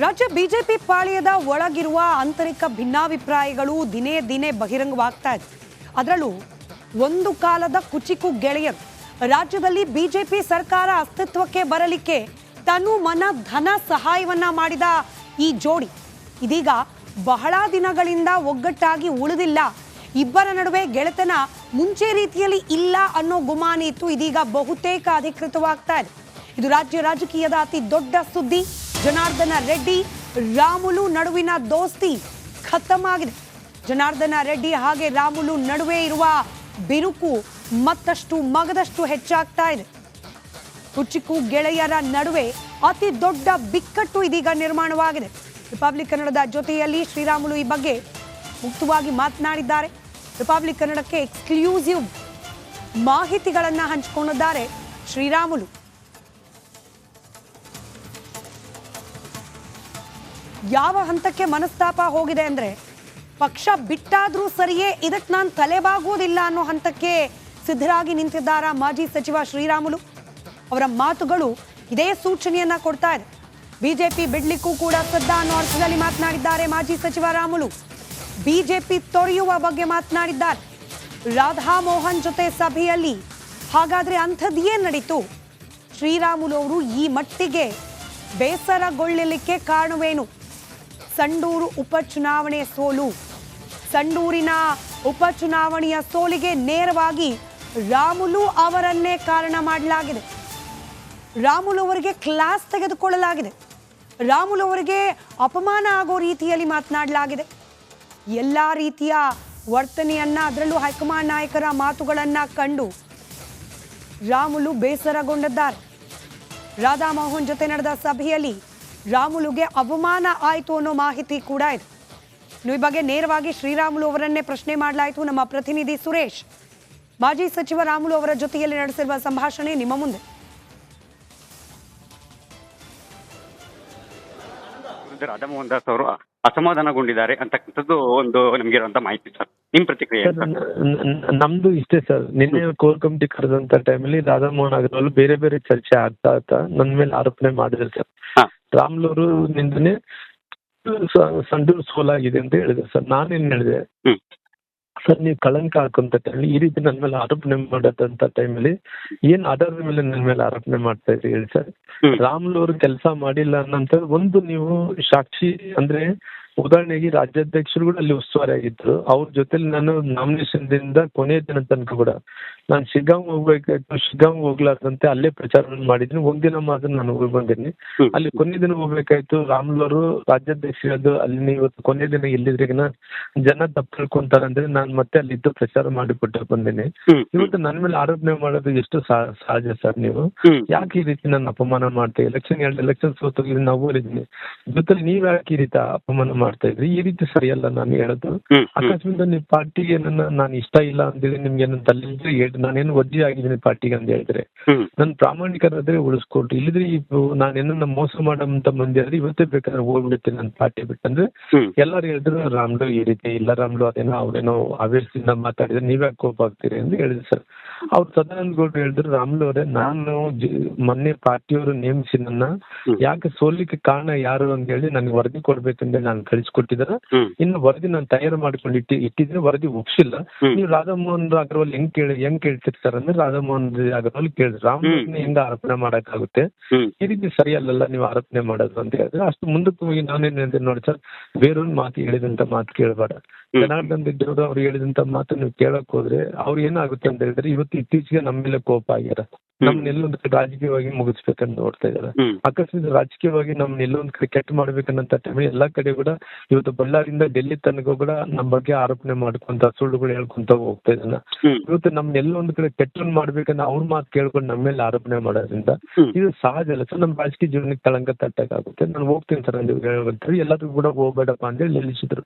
ರಾಜ್ಯ ಬಿಜೆಪಿ ಪಾಳ್ಯದ ಒಳಗಿರುವ ಆಂತರಿಕ ಭಿನ್ನಾಭಿಪ್ರಾಯಗಳು ದಿನೇ ದಿನೇ ಬಹಿರಂಗವಾಗ್ತಾ ಇದೆ. ಅದರಲ್ಲೂ ಒಂದು ಕಾಲದ ಕುಚಿಕು ಗೆಳೆಯರು ರಾಜ್ಯದಲ್ಲಿ ಬಿಜೆಪಿ ಸರ್ಕಾರ ಅಸ್ತಿತ್ವಕ್ಕೆ ಬರಲಿಕ್ಕೆ ತನು ಮನ ಧನ ಸಹಾಯವನ್ನ ಮಾಡಿದ ಈ ಜೋಡಿ ಇದೀಗ ಬಹಳ ದಿನಗಳಿಂದ ಒಗ್ಗಟ್ಟಾಗಿ ಉಳಿದಿಲ್ಲ. ಇಬ್ಬರ ನಡುವೆ ಗೆಳೆತನ ಮುಂಚೆ ರೀತಿಯಲ್ಲಿ ಇಲ್ಲ ಅನ್ನೋ ಗುಮಾನಿ ಇತ್ತು. ಇದೀಗ ಬಹುತೇಕ ಅಧಿಕೃತವಾಗ್ತಾ ಇದೆ. ಇದು ರಾಜ್ಯ ರಾಜಕೀಯದ ಅತಿ ದೊಡ್ಡ ಸುದ್ದಿ. ಜನಾರ್ದನ ರೆಡ್ಡಿ ರಾಮುಲು ನಡುವಿನ ದೋಸ್ತಿ ಖತಮ್ ಆಗಿದೆ. ಜನಾರ್ದನ ರೆಡ್ಡಿ ಹಾಗೆ ರಾಮುಲು ನಡುವೆ ಇರುವ ಬಿರುಕು ಮತ್ತಷ್ಟು ಮಗದಷ್ಟು ಹೆಚ್ಚಾಗ್ತಾ ಇದೆ. ಕುಚಿಕು ಗೆಳೆಯರ ನಡುವೆ ಅತಿ ದೊಡ್ಡ ಬಿಕ್ಕಟ್ಟು ಇದೀಗ ನಿರ್ಮಾಣವಾಗಿದೆ. ರಿಪಬ್ಲಿಕ್ ಕನ್ನಡದ ಜೊತೆಯಲ್ಲಿ ಶ್ರೀರಾಮುಲು ಈ ಬಗ್ಗೆ ಮುಕ್ತವಾಗಿ ಮಾತನಾಡಿದ್ದಾರೆ. ರಿಪಬ್ಲಿಕ್ ಕನ್ನಡಕ್ಕೆ ಎಕ್ಸ್ಕ್ಲೂಸಿವ್ ಮಾಹಿತಿಗಳನ್ನು ಹಂಚಿಕೊಂಡಿದ್ದಾರೆ ಶ್ರೀರಾಮುಲು. ಯಾವ ಹಂತಕ್ಕೆ ಮನಸ್ತಾಪ ಹೋಗಿದೆ ಅಂದ್ರೆ ಪಕ್ಷ ಬಿಟ್ಟಾದ್ರೂ ಸರಿಯೇ ಇದಕ್ಕೆ ನಾನು ತಲೆಬಾಗುವುದಿಲ್ಲ ಅನ್ನೋ ಹಂತಕ್ಕೆ ಸಿದ್ಧರಾಗಿ ನಿಂತಿದ್ದಾರ ಮಾಜಿ ಸಚಿವ ಶ್ರೀರಾಮುಲು. ಅವರ ಮಾತುಗಳು ಇದೇ ಸೂಚನೆಯನ್ನ ಕೊಡ್ತಾ ಇದೆ. ಬಿಜೆಪಿ ಬಿಡ್ಲಿಕ್ಕೂ ಕೂಡ ಸದ್ದ ಅನ್ನೋ ಅರ್ಥದಲ್ಲಿ ಮಾತನಾಡಿದ್ದಾರೆ ಮಾಜಿ ಸಚಿವ ರಾಮುಲು. ಬಿಜೆಪಿ ತೊರೆಯುವ ಬಗ್ಗೆ ಮಾತನಾಡಿದ್ದಾರೆ. ರಾಧಾ ಮೋಹನ್ ಜೊತೆ ಸಭೆಯಲ್ಲಿ ಹಾಗಾದ್ರೆ ಅಂಥದ್ದೇನು ನಡೀತು? ಶ್ರೀರಾಮುಲು ಅವರು ಈ ಮಟ್ಟಿಗೆ ಬೇಸರಗೊಳ್ಳಲಿಕ್ಕೆ ಕಾರಣವೇನು? ಸಂಡೂರು ಉಪಚುನಾವಣೆ ಸೋಲು. ಸಂಡೂರಿನ ಉಪಚುನಾವಣೆಯ ಸೋಲಿಗೆ ನೇರವಾಗಿ ರಾಮುಲು ಅವರನ್ನೇ ಕಾರಣ ಮಾಡಲಾಗಿದೆ. ರಾಮುಲು ಅವರಿಗೆ ಕ್ಲಾಸ್ ತೆಗೆದುಕೊಳ್ಳಲಾಗಿದೆ. ರಾಮುಲು ಅವರಿಗೆ ಅಪಮಾನ ಆಗೋ ರೀತಿಯಲ್ಲಿ ಮಾತನಾಡಲಾಗಿದೆ. ಎಲ್ಲ ರೀತಿಯ ವರ್ತನೆಯನ್ನ, ಅದರಲ್ಲೂ ಹೈಕಮಾಂಡ್ ನಾಯಕರ ಮಾತುಗಳನ್ನ ಕಂಡು ರಾಮುಲು ಬೇಸರಗೊಂಡಿದ್ದಾರೆ. ರಾಧಾ ಮೋಹನ್ ಜೊತೆ ನಡೆದ ಸಭೆಯಲ್ಲಿ ರಾಮುಲುಗೆ ಅವಮಾನ ಆಯಿತು ಅನ್ನೋ ಮಾಹಿತಿ ಕೂಡ ಇದೆ. ಈ ಬಗ್ಗೆ ನೇರವಾಗಿ ಶ್ರೀರಾಮುಲು ಅವರನ್ನೇ ಪ್ರಶ್ನೆ ಮಾಡಲಾಯಿತು. ನಮ್ಮ ಪ್ರತಿನಿಧಿ ಸುರೇಶ್ ಮಾಜಿ ಸಚಿವ ರಾಮುಲು ಅವರ ಜೊತೆಯಲ್ಲಿ ನಡೆಸಿರುವ ಸಂಭಾಷಣೆ ನಿಮ್ಮ ಮುಂದೆ. ರಾಧಾ ಮೋಹನ್ ದಾಸ್ ಅವರು ಅಸಮಾಧಾನಗೊಂಡಿದ್ದಾರೆ ಅಂತಕ್ಕಂಥದ್ದು ಒಂದು ನಮ್ಗಿರುವಂತ ಮಾಹಿತಿ ಸರ್. ನಿಮ್ ಪ್ರತಿಕ್ರಿಯೆ? ನಮ್ದು ಇಷ್ಟೇ ಸರ್. ನಿನ್ನೆ ಕೋರ್ ಕಮಿಟಿ ಕರೆದಂತ ಟೈಮಲ್ಲಿ ರಾಧಾ ಮೋಹನ್ ಅಗರ್ವಾಲ್ ಬೇರೆ ಬೇರೆ ಚರ್ಚೆ ಆಗ್ತಾ ನನ್ನ ಮೇಲೆ ಆರೋಪಣೆ ಮಾಡಿದ್ರು ಸರ್. ರಾಮುಲು ಅವರು ನಿನ್ನೆ ಸಂಡೂರು ಸೋಲಾಗಿದೆ ಅಂತ ಹೇಳಿದ್ರು ಸರ್. ನಾನೇನ್ ಹೇಳಿದೆ ಸರ್, ನೀವು ಕಳಂಕ ಹಾಕುವಂತ ಟೈಮಲ್ಲಿ ಈ ರೀತಿ ನನ್ನ ಮೇಲೆ ಆರೋಪಣೆ ಮಾಡದಂತ ಟೈಮಲ್ಲಿ ಏನ್ ಆಧಾರದ ಮೇಲೆ ನನ್ನ ಮೇಲೆ ಆರೋಪಣೆ ಮಾಡ್ತಾ ಇದ್ರಿ ಹೇಳಿ ಸರ್. ರಾಮುಲು ಅವರು ಕೆಲಸ ಮಾಡಿಲ್ಲ ಅನ್ನೋಂತ ಒಂದು ನೀವು ಸಾಕ್ಷಿ ಅಂದ್ರೆ, ಉದಾಹರಣೆಗೆ ರಾಜ್ಯಾಧ್ಯಕ್ಷರು ಕೂಡ ಅಲ್ಲಿ ಉಸ್ತುವಾರಿ ಆಗಿದ್ರು. ಅವ್ರ ಜೊತೆಲಿ ನಾನು ನಾಮಿನೇಷನ್ ದಿಂದ ಕೊನೆಯ ದಿನ ತನಕ ಕೂಡ ನಾನು ಶಿಗ್ಗಾಂವ್ ಹೋಗ್ಬೇಕಾಯ್ತು. ಶಿಗ್ಗಾಂವ್ ಹೋಗ್ಲಾರ್ದಂತೆ ಅಲ್ಲೇ ಪ್ರಚಾರವನ್ನು ಮಾಡಿದ್ದೀನಿ. ಒಂದಿನ ಮಾತ್ರ ನಾನು ಹೋಗಿ ಬಂದಿನಿ. ಅಲ್ಲಿ ಕೊನೆಯ ದಿನ ಹೋಗ್ಬೇಕಾಯ್ತು. ರಾಮುಲು ಅವರು ರಾಜ್ಯಾಧ್ಯಕ್ಷರದ್ದು ಅಲ್ಲಿ ಇವತ್ತು ಕೊನೆಯ ದಿನ ಇಲ್ಲಿದ್ರಿಗಿನ ಜನ ತಪ್ಪು ತಿಳ್ಕೊಂತಾರೆ ಅಂದ್ರೆ ನಾನು ಮತ್ತೆ ಅಲ್ಲಿದ್ದು ಪ್ರಚಾರ ಮಾಡಿಕೊಟ್ಟು ಬಂದಿನಿ. ಇವತ್ತು ನನ್ನ ಮೇಲೆ ಆರೋಪಣೆ ಮಾಡೋದು ಎಷ್ಟು ಸಹಜ ಸರ್? ನೀವು ಯಾಕೆ ಈ ರೀತಿ ನನ್ನ ಅಪಮಾನ ಮಾಡ್ತಾ? ಎರಡು ಎಲೆಕ್ಷನ್ ಸೋತೋಗಿದ್ದೀನಿ, ನಾವು ಓದಿದ್ದೀನಿ. ಜೊತೆಲಿ ನೀವ್ ಯಾಕೆ ಈ ರೀತಿ ಅಪಮಾನ ಮಾಡ್ತಾ ಇದ್ರಿ? ಈ ರೀತಿ ಸರಿಯಲ್ಲ ನಾನು ಹೇಳೋದು. ಅಕಸ್ಮಾತ್ ನೀವು ಪಾರ್ಟಿಗೆ ನಾನು ಇಷ್ಟ ಇಲ್ಲ ಅಂತೇಳಿ ನಿಮ್ಗೆ ಏನಂತ ತಲ್ಲಿದ್ರೆ ಹೇಳಿ, ನಾನೇನು ವಜ್ಜಿ ಆಗಿದ್ದೀನಿ ಪಾರ್ಟಿಗೆ ಅಂತ ಹೇಳಿದ್ರೆ ನನ್ ಪ್ರಾಮಾಣಿಕರಾದ್ರೆ ಉಳಿಸ್ಕೊಳ್ರಿ. ಇಲ್ಲಿದ್ರೆ ನಾನೇನ ಮೋಸ ಮಾಡೋಂತ ಮಂದಿ ಆದ್ರೆ ಇವತ್ತೇ ಬೇಕಾದ್ರೆ ಹೋಗ್ಬಿಡ್ತೀನಿ ನನ್ನ ಪಾರ್ಟಿ ಬಿಟ್ಟಂದ್ರೆ. ಎಲ್ಲರೂ ಹೇಳಿದ್ರು ರಾಮ್ಲು ಈ ರೀತಿ ಇಲ್ಲ, ರಾಮ್ಲು ಅದೇನೋ ಅವ್ರೇನೋ ಆವೇಶದಿಂದ ಮಾತಾಡಿದ್ರೆ ನೀವ್ಯಾಕೆ ಕೋಪ ಆಗ್ತೀರಿ ಅಂತ ಹೇಳಿದ್ರು ಸರ್. ಅವ್ರು ಸದಾನಂದ ಗೌಡ್ರು ಹೇಳಿದ್ರು, ರಾಮ್ಲು ಅವರೇ ನಾನು ಮೊನ್ನೆ ಪಾರ್ಟಿಯವರು ನೇಮಿಸಿ ನನ್ನ ಯಾಕೆ ಸೋಲಿಕ್ಕೆ ಕಾರಣ ಯಾರು ಅಂತ ಹೇಳಿ ನನಗೆ ವರದಿ ಕೊಡ್ಬೇಕಂದ್ರೆ ನಾನು ಕಳಿಸ್ಕೊಟ್ಟಿದಾರ. ಇನ್ನು ವರದಿ ನಾನು ತಯಾರು ಮಾಡ್ಕೊಂಡು ಇಟ್ಟಿದ್ರೆ ವರದಿ ಒಪ್ಸಿಲ್ಲ. ನೀವು ರಾಧಾ ಮೋಹನ್ ಅಗರ್ವಾಲ್ ಹೆಂಗ್ ಕೇಳ್ತಿರ್ತಾರ ಅಂದ್ರೆ ರಾಧಾ ಮೋಹನ್ ಅಗರ್ವಾಲ್ ಕೇಳಿದ್ರು ರಾಮುಲು ಹೆಂಗ ಆರೋಪಣೆ ಮಾಡಕ್ಕಾಗುತ್ತೆ? ಈ ರೀತಿ ಸರಿಯಲ್ಲ ನೀವು ಆರೋಪಣೆ ಮಾಡೋದು ಅಂತ ಹೇಳಿದ್ರೆ. ಅಷ್ಟು ಮುಂದಕ್ಕೆ ಹೋಗಿ ನಾನೇನ್ ಹೇಳಿದೆ ನೋಡಿ ಸರ್, ಬೇರೊಂದು ಮಾತು ಹೇಳಿದಂತ ಮಾತು ಕೇಳಬೇಡ. ಜನಾರ್ದನ್ ರೆಡ್ಡಿ ಅವರು ಅವ್ರು ಹೇಳಿದಂತ ಮಾತು ನೀವು ಕೇಳಕ್ ಹೋದ್ರೆ ಅವ್ರು ಏನಾಗುತ್ತೆ ಅಂತ ಹೇಳಿದ್ರೆ, ಇವತ್ತು ಇತ್ತೀಚೆಗೆ ನಮ್ಮ ಮೇಲೆ ಕೋಪ ಆಗ್ಯಾರ. ನಮ್ನ ಎಲ್ಲೊಂದ್ ಕಡೆ ರಾಜಕೀಯವಾಗಿ ಮುಗಿಸ್ಬೇಕಂತ ನೋಡ್ತಾ ಇದಾರೆ. ಅಕಸ್ಮಾತ್ ರಾಜಕೀಯವಾಗಿ ನಮ್ನ ಎಲ್ಲೊಂದ್ ಕಡೆ ಕೆಟ್ಟ ಮಾಡ್ಬೇಕನ್ನಂತ ಟೈಮ್ ಎಲ್ಲಾ ಕಡೆ ಕೂಡ ಇವತ್ತು ಬಳ್ಳಾರಿಯಿಂದ ಡೆಲ್ಲಿ ತನಕ ಕೂಡ ನಮ್ಮ ಬಗ್ಗೆ ಆರೋಪಣೆ ಮಾಡ್ಕೊಂತ ಸುಳ್ಳುಗಳು ಹೇಳ್ಕೊಂತ ಹೋಗ್ತಾ ಇದ್ದಾನ. ಇವತ್ತು ನಮ್ನ ಎಲ್ಲೊಂದ್ ಕಡೆ ಕೆಟ್ಟನ್ ಮಾಡ್ಬೇಕನ್ನ ಅವ್ರ ಮಾತು ಕೇಳ್ಕೊಂಡು ನಮ್ಮ ಮೇಲೆ ಆರೋಪಣೆ ಮಾಡೋದ್ರಿಂದ ಇದು ಸಹಜ ಅಲ್ಲ ಸರ್. ನಮ್ಮ ರಾಜಕೀಯ ಜೀವನಕ್ಕೆ ಕಳಂಕ ತಟ್ಟಕ್ಕಾಗುತ್ತೆ. ನಾನು ಹೋಗ್ತೀನಿ ಸರ್ ಅಂತ ಹೇಳ್ತಾರೆ. ಎಲ್ಲರಿಗೂ ಕೂಡ ಹೋಗ್ಬೇಡಪ್ಪ ಅಂತೇಳಿ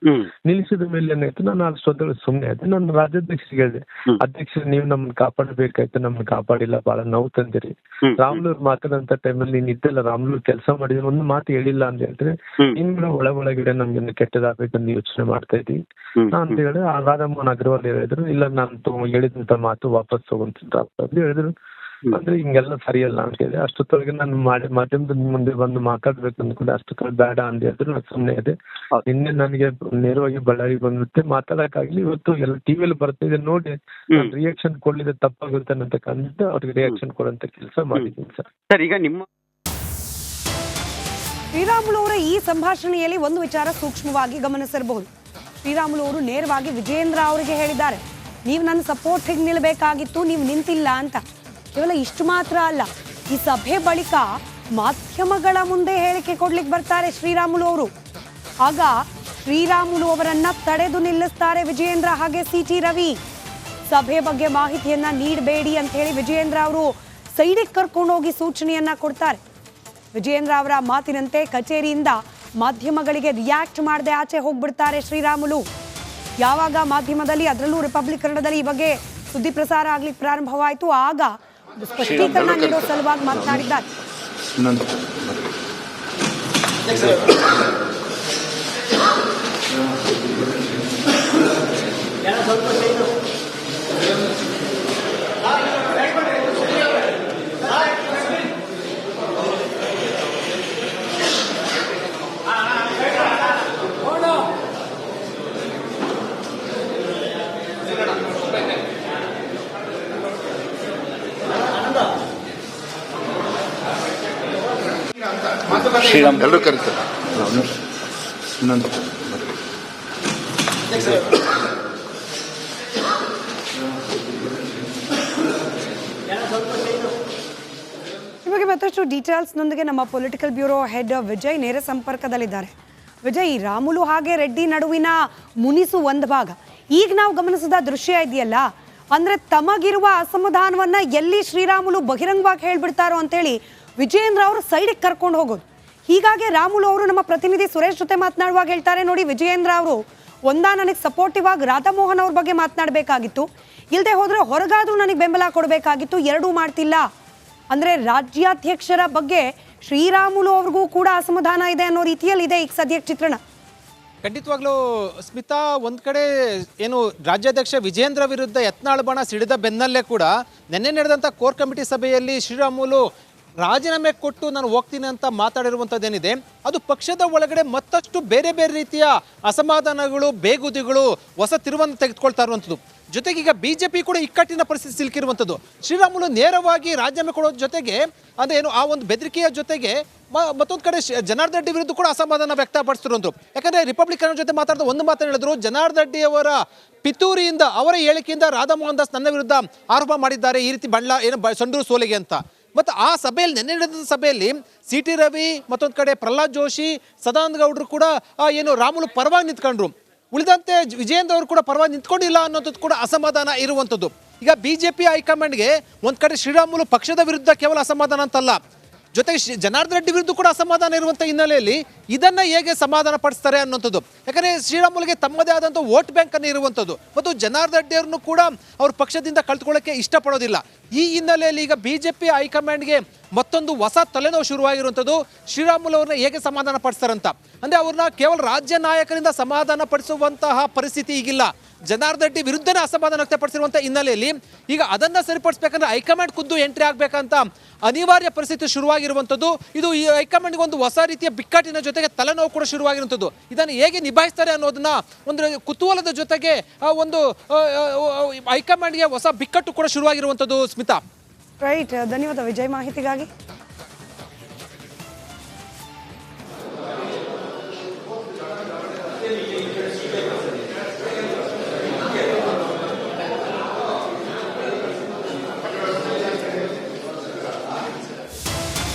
ನಿಲ್ಲಿಸಿದ್ರ ಮೇಲೆ ಏನಾಯ್ತು, ನಾನು ಸ್ವತಃ ಸುಮ್ಮನೆ ಆಯ್ತು. ನಾನು ರಾಜ್ಯಾಧ್ಯಕ್ಷರಿಗೆ ಹೇಳಿದೆ, ಅಧ್ಯಕ್ಷರು ನೀವು ನಮ್ಮನ್ನ ಕಾಪಾಡಬೇಕಾಯ್ತು, ನಮ್ಮನ್ನ ಕಾಪಾಡಿಲ್ಲ, ಬಹಳ ನೋವು ತಂದಿರಿ. ರಾಮುಲು ಮಾತಾಡಂತ ಟೈಮಲ್ಲಿ ನೀನ್ ಇದ್ದಲ್ಲ, ರಾಮುಲು ಕೆಲಸ ಮಾಡಿದ್ರೆ ಒಂದು ಮಾತು ಹೇಳಿಲ್ಲ ಅಂತ ಹೇಳಿದ್ರೆ ನಿನ್ ಕೂಡ ಒಳಗಡೆ ನಮ್ಗೆ ಕೆಟ್ಟದಾಗಬೇಕಂತ ಯೋಚನೆ ಮಾಡ್ತಾ ಇದ್ವಿ ಅಂತ ಹೇಳಿ ರಾಧಾ ಮೋಹನ್ ಅಗರ್ವಾಲ್ ಹೇಳಿದ್ರು. ಇಲ್ಲ ನಾನು ಹೇಳಿದಂತ ಮಾತು ವಾಪಸ್ ತಗೊಂತ ಹೇಳಿದ್ರು. ಅಂದ್ರೆ ಹಿಂಗೆಲ್ಲ ಸರಿಯಲ್ಲ ಅಂತ ಹೇಳಿ ಅಷ್ಟೊತ್ತೊಳಗೆ ನಾನು ಮಾಧ್ಯಮದ ಮುಂದೆ ಬಂದು ಮಾತಾಡ್ಬೇಕು ಅಂದ್ಕೊಂಡು ಅಷ್ಟೊತ್ತೊಳಗೆ ಬೇಡ ಅಂದೆ ಆದ್ರೂ ನಾನು ಸುಮ್ಮನೆ ಇದೆ. ನಿನ್ನೆ ನನಗೆ ನೇರವಾಗಿ ಬಳ್ಳಾರಿಗೆ ಬಂದ್ಬಿಟ್ಟೆ ಮಾತಾಡಕ್ಕಾಗ್ಲಿ. ಇವತ್ತು ಎಲ್ಲ ಟಿವಿಯಲ್ಲಿ ಬರ್ತಿದೆ ನೋಡಿ ನಾನು ರಿಯಾಕ್ಷನ್ ಕೊಡ್ಲಿದೆ ತಪ್ಪಾಗುತ್ತೆ ಅಂತ ಕಂಡು ಅವ್ರಿಗೆ ರಿಯಾಕ್ಷನ್ ಕೊಡೋಂತ ಕೆಲಸ ಮಾಡಿದ್ದೀನಿ ಸರ್. ಸರ್ ಈಗ ನಿಮ್ಮ ಶ್ರೀರಾಮುಲು ಅವರ ಈ ಸಂಭಾಷಣೆಯಲ್ಲಿ ಒಂದು ವಿಚಾರ ಸೂಕ್ಷ್ಮವಾಗಿ ಗಮನಿಸಿರಬಹುದು. ಶ್ರೀರಾಮುಲು ಅವರು ನೇರವಾಗಿ ವಿಜಯೇಂದ್ರ ಅವರಿಗೆ ಹೇಳಿದ್ದಾರೆ, ನೀವು ನನ್ನ ಸಪೋರ್ಟಿಗೆ ನಿಲ್ಲಬೇಕಾಗಿತ್ತು, ನೀವು ನಿಂತಿಲ್ಲ ಅಂತ. ಕೇವಲ ಇಷ್ಟು ಮಾತ್ರ ಅಲ್ಲ, ಈ ಸಭೆ ಬಳಿಕ ಮಾಧ್ಯಮಗಳ ಮುಂದೆ ಹೇಳಿಕೆ ಕೊಡ್ಲಿಕ್ಕೆ ಬರ್ತಾರೆ ಶ್ರೀರಾಮುಲು ಅವರು. ಆಗ ಶ್ರೀರಾಮುಲು ಅವರನ್ನ ತಡೆದು ನಿಲ್ಲಿಸ್ತಾರೆ ವಿಜಯೇಂದ್ರ ಹಾಗೆ ಸಿ.ಟಿ. ರವಿ. ಸಭೆ ಬಗ್ಗೆ ಮಾಹಿತಿಯನ್ನ ನೀಡಬೇಡಿ ಅಂತ ಹೇಳಿ ವಿಜಯೇಂದ್ರ ಅವರು ಸೈಡಿಗೆ ಕರ್ಕೊಂಡು ಹೋಗಿ ಸೂಚನೆಯನ್ನ ಕೊಡ್ತಾರೆ. ವಿಜಯೇಂದ್ರ ಅವರ ಮಾತಿನಂತೆ ಕಚೇರಿಯಿಂದ ಮಾಧ್ಯಮಗಳಿಗೆ ರಿಯಾಕ್ಟ್ ಮಾಡದೆ ಆಚೆ ಹೋಗ್ಬಿಡ್ತಾರೆ ಶ್ರೀರಾಮುಲು. ಯಾವಾಗ ಮಾಧ್ಯಮದಲ್ಲಿ, ಅದರಲ್ಲೂ ರಿಪಬ್ಲಿಕ್ ಕನ್ನಡದಲ್ಲಿ ಈ ಬಗ್ಗೆ ಸುದ್ದಿ ಪ್ರಸಾರ ಆಗ್ಲಿಕ್ಕೆ ಪ್ರಾರಂಭವಾಯಿತು, ಆಗ ಸ್ಪಷ್ಟೀಕರಣ ನೀಡೋ ಸಲುವಾಗಿ ಮಾತನಾಡಿದ್ದಾರೆ. ಶ್ರೀರಾಮ್ ಎಲ್ಲರೂ ಕರೀತಾರೆ. ಇನ್ನೊಂದು ಈ ಬಗ್ಗೆ ಮತ್ತಷ್ಟು ಡೀಟೇಲ್ಸ್ನೊಂದಿಗೆ ನಮ್ಮ ಪೊಲಿಟಿಕಲ್ ಬ್ಯೂರೋ ಹೆಡ್ ವಿಜಯ್ ನೇರ ಸಂಪರ್ಕದಲ್ಲಿದ್ದಾರೆ. ವಿಜಯ್, ರಾಮುಲು ಹಾಗೆ ರೆಡ್ಡಿ ನಡುವಿನ ಮುನಿಸು ಒಂದು ಭಾಗ. ಈಗ ನಾವು ಗಮನಿಸಿದ ದೃಶ್ಯ ಇದೆಯಲ್ಲ, ಅಂದ್ರೆ ತಮಗಿರುವ ಅಸಮಾಧಾನವನ್ನ ಎಲ್ಲಿ ಶ್ರೀರಾಮುಲು ಬಹಿರಂಗವಾಗಿ ಹೇಳ್ಬಿಡ್ತಾರೋ ಅಂತೇಳಿ ವಿಜಯೇಂದ್ರ ಅವರು ಸೈಡಿಗೆ ಕರ್ಕೊಂಡು ಹೋಗೋದು. ಹೀಗಾಗಿ ರಾಮುಲು ಅವರು ನಮ್ಮ ಪ್ರತಿನಿಧಿ ಸುರೇಶ್ ಜೊತೆ ಮಾತನಾಡುವಾಗ ಹೇಳ್ತಾರೆ, ನೋಡಿ ವಿಜಯೇಂದ್ರ ಅವರು ನನಗೆ ಸಪೋರ್ಟಿವ್ ಆಗಿ ರಾಧಾಮೋಹನ್ ಅವ್ರ ಬಗ್ಗೆ ಮಾತನಾಡಬೇಕಾಗಿತ್ತು, ಇಲ್ಲದೆ ಹೋದ್ರೆ ಹೊರಗಾದ್ರೂ ನನಗೆ ಬೆಂಬಲ ಕೊಡಬೇಕಾಗಿತ್ತು, ಎರಡೂ ಮಾಡ್ತಿಲ್ಲ. ಅಂದ್ರೆ ರಾಜ್ಯಾಧ್ಯಕ್ಷರ ಬಗ್ಗೆ ಶ್ರೀರಾಮುಲು ಅವ್ರಿಗೂ ಕೂಡ ಅಸಮಾಧಾನ ಇದೆ ಅನ್ನೋ ರೀತಿಯಲ್ಲಿ ಇದೆ ಈಗ ಸದ್ಯಕ್ಕೆ ಚಿತ್ರಣ. ಖಂಡಿತವಾಗ್ಲೂ ಸ್ಮಿತಾ, ಒಂದು ಕಡೆ ಏನು ರಾಜ್ಯಾಧ್ಯಕ್ಷ ವಿಜೇಂದ್ರ ವಿರುದ್ಧ ಯತ್ನಾಳ್ ಬಣ ಸಿಡಿದ ಬೆನ್ನಲ್ಲೇ ಕೂಡ ನಿನ್ನೆ ನಡೆದಂಥ ಕೋರ್ ಕಮಿಟಿ ಸಭೆಯಲ್ಲಿ ಶ್ರೀರಾಮುಲು ರಾಜೀನಾಮೆ ಕೊಟ್ಟು ನಾನು ಹೋಗ್ತೀನಿ ಅಂತ ಮಾತಾಡಿರುವಂಥದ್ದೇನಿದೆ, ಅದು ಪಕ್ಷದ ಒಳಗಡೆ ಮತ್ತಷ್ಟು ಬೇರೆ ಬೇರೆ ರೀತಿಯ ಅಸಮಾಧಾನಗಳು, ಬೇಗುದಿಗಳು, ಹೊಸ ತಿರುವನ್ನು ತೆಗೆದುಕೊಳ್ತಾ ಇರುವಂಥದ್ದು. ಜೊತೆಗೆ ಈಗ ಬಿಜೆಪಿ ಕೂಡ ಇಕ್ಕಟ್ಟಿನ ಪರಿಸ್ಥಿತಿ ಸಿಲುಕಿರುವಂಥದ್ದು. ಶ್ರೀರಾಮುಲು ನೇರವಾಗಿ ರಾಜೀನಾಮೆ ಕೊಡೋದ್ರ ಜೊತೆಗೆ ಅದೇನು ಆ ಒಂದು ಬೆದರಿಕೆಯ ಜೊತೆಗೆ ಮತ್ತೊಂದು ಕಡೆ ಜನಾರ್ದನ್ ರೆಡ್ಡಿ ವಿರುದ್ಧ ಕೂಡ ಅಸಮಾಧಾನ ವ್ಯಕ್ತಪಡಿಸ್ತಿರುವಂಥದ್ದು. ಯಾಕಂದರೆ ರಿಪಬ್ಲಿಕನ್ ಜೊತೆ ಮಾತಾಡಿದ ಒಂದು ಮಾತನ್ನು ಹೇಳಿದ್ರು, ಜನಾರ್ದನ್ ರೆಡ್ಡಿ ಅವರ ಪಿತೂರಿಯಿಂದ, ಅವರ ಹೇಳಿಕೆಯಿಂದ ರಾಧಾಮೋಹನ್ ದಾಸ್ ನನ್ನ ವಿರುದ್ಧ ಆರೋಪ ಮಾಡಿದ್ದಾರೆ, ಈ ರೀತಿ ಸಂಡೂರು ಸೋಲಿಗೆ ಅಂತ. ಮತ್ತು ಆ ಸಭೆಯಲ್ಲಿ ನೆನ್ನೆ ನಡೆದ ಸಭೆಯಲ್ಲಿ ಸಿ.ಟಿ. ರವಿ, ಮತ್ತೊಂದು ಕಡೆ ಪ್ರಹ್ಲಾದ್ ಜೋಶಿ, ಸದಾನಂದ ಗೌಡರು ಕೂಡ ಏನು ರಾಮುಲು ಪರವಾಗಿ ನಿಂತ್ಕೊಂಡ್ರು. ಉಳಿದಂತೆ ವಿಜಯೇಂದ್ರ ಅವರು ಕೂಡ ಪರವಾಗಿ ನಿಂತ್ಕೊಂಡಿಲ್ಲ ಅನ್ನೋದು ಕೂಡ ಅಸಮಾಧಾನ ಇರುವಂಥದ್ದು. ಈಗ ಬಿಜೆಪಿ ಹೈಕಮಾಂಡ್ಗೆ ಒಂದು ಕಡೆ ಶ್ರೀರಾಮುಲು ಪಕ್ಷದ ವಿರುದ್ಧ ಕೇವಲ ಅಸಮಾಧಾನ ಅಂತಲ್ಲ, ಜೊತೆಗೆ ಜನಾರ್ದನ್ ರೆಡ್ಡಿ ವಿರುದ್ಧ ಕೂಡ ಅಸಮಾಧಾನ ಇರುವಂಥ ಹಿನ್ನೆಲೆಯಲ್ಲಿ ಇದನ್ನು ಹೇಗೆ ಸಮಾಧಾನ ಪಡಿಸ್ತಾರೆ ಅನ್ನೋಂಥದ್ದು. ಯಾಕಂದರೆ ಶ್ರೀರಾಮುಲುಗೆ ತಮ್ಮದೇ ಆದಂಥ ವೋಟ್ ಬ್ಯಾಂಕನ್ನು ಇರುವಂಥದ್ದು ಮತ್ತು ಜನಾರ್ದನ್ ರೆಡ್ಡಿಯವ್ರನ್ನು ಕೂಡ ಅವ್ರ ಪಕ್ಷದಿಂದ ಕಳ್ಕೊಳ್ಳೋಕ್ಕೆ ಇಷ್ಟಪಡೋದಿಲ್ಲ. ಈ ಹಿನ್ನೆಲೆಯಲ್ಲಿ ಈಗ ಬಿಜೆಪಿ ಹೈಕಮಾಂಡ್ಗೆ ಮತ್ತೊಂದು ಹೊಸ ತಲೆನೋವು ಶುರುವಾಗಿರುವಂಥದ್ದು. ಶ್ರೀರಾಮುಲು ಅವ್ರನ್ನ ಹೇಗೆ ಸಮಾಧಾನ ಪಡಿಸ್ತಾರಂತ, ಅಂದರೆ ಅವ್ರನ್ನ ಕೇವಲ ರಾಜ್ಯ ನಾಯಕರಿಂದ ಸಮಾಧಾನ ಪಡಿಸುವಂತಹ ಪರಿಸ್ಥಿತಿ ಈಗಿಲ್ಲ. ಜನಾರ್ದನ್ ರೆಡ್ಡಿ ವಿರುದ್ಧನೇ ಅಸಮಾಧಾನ ವ್ಯಕ್ತಪಡಿಸಿರುವಂಥ ಹಿನ್ನೆಲೆಯಲ್ಲಿ ಈಗ ಅದನ್ನು ಸರಿಪಡಿಸ್ಬೇಕಂದ್ರೆ ಹೈಕಮಾಂಡ್ ಖುದ್ದು ಎಂಟ್ರಿ ಆಗಬೇಕಂತ ಅನಿವಾರ್ಯ ಪರಿಸ್ಥಿತಿ ಶುರುವಾಗಿರುವಂಥದ್ದು. ಇದು ಈ ಹೈಕಮಾಂಡ್ಗೆ ಒಂದು ಹೊಸ ರೀತಿಯ ಬಿಕ್ಕಟ್ಟಿನ ಜೊತೆಗೆ ತಲೆನೋವು ಕೂಡ ಶುರುವಾಗಿರುವಂಥದ್ದು. ಇದನ್ನು ಹೇಗೆ ನಿಭಾಯಿಸ್ತಾರೆ ಅನ್ನೋದನ್ನ ಒಂದು ಕುತೂಹಲದ ಜೊತೆಗೆ ಒಂದು ಹೈಕಮಾಂಡ್ಗೆ ಹೊಸ ಬಿಕ್ಕಟ್ಟು ಕೂಡ ಶುರುವಾಗಿರುವಂಥದ್ದು. ಸ್ಮಿತಾ, ರೈಟ್, ಧನ್ಯವಾದ ವಿಜಯ್ ಮಾಹಿತಿಗಾಗಿ.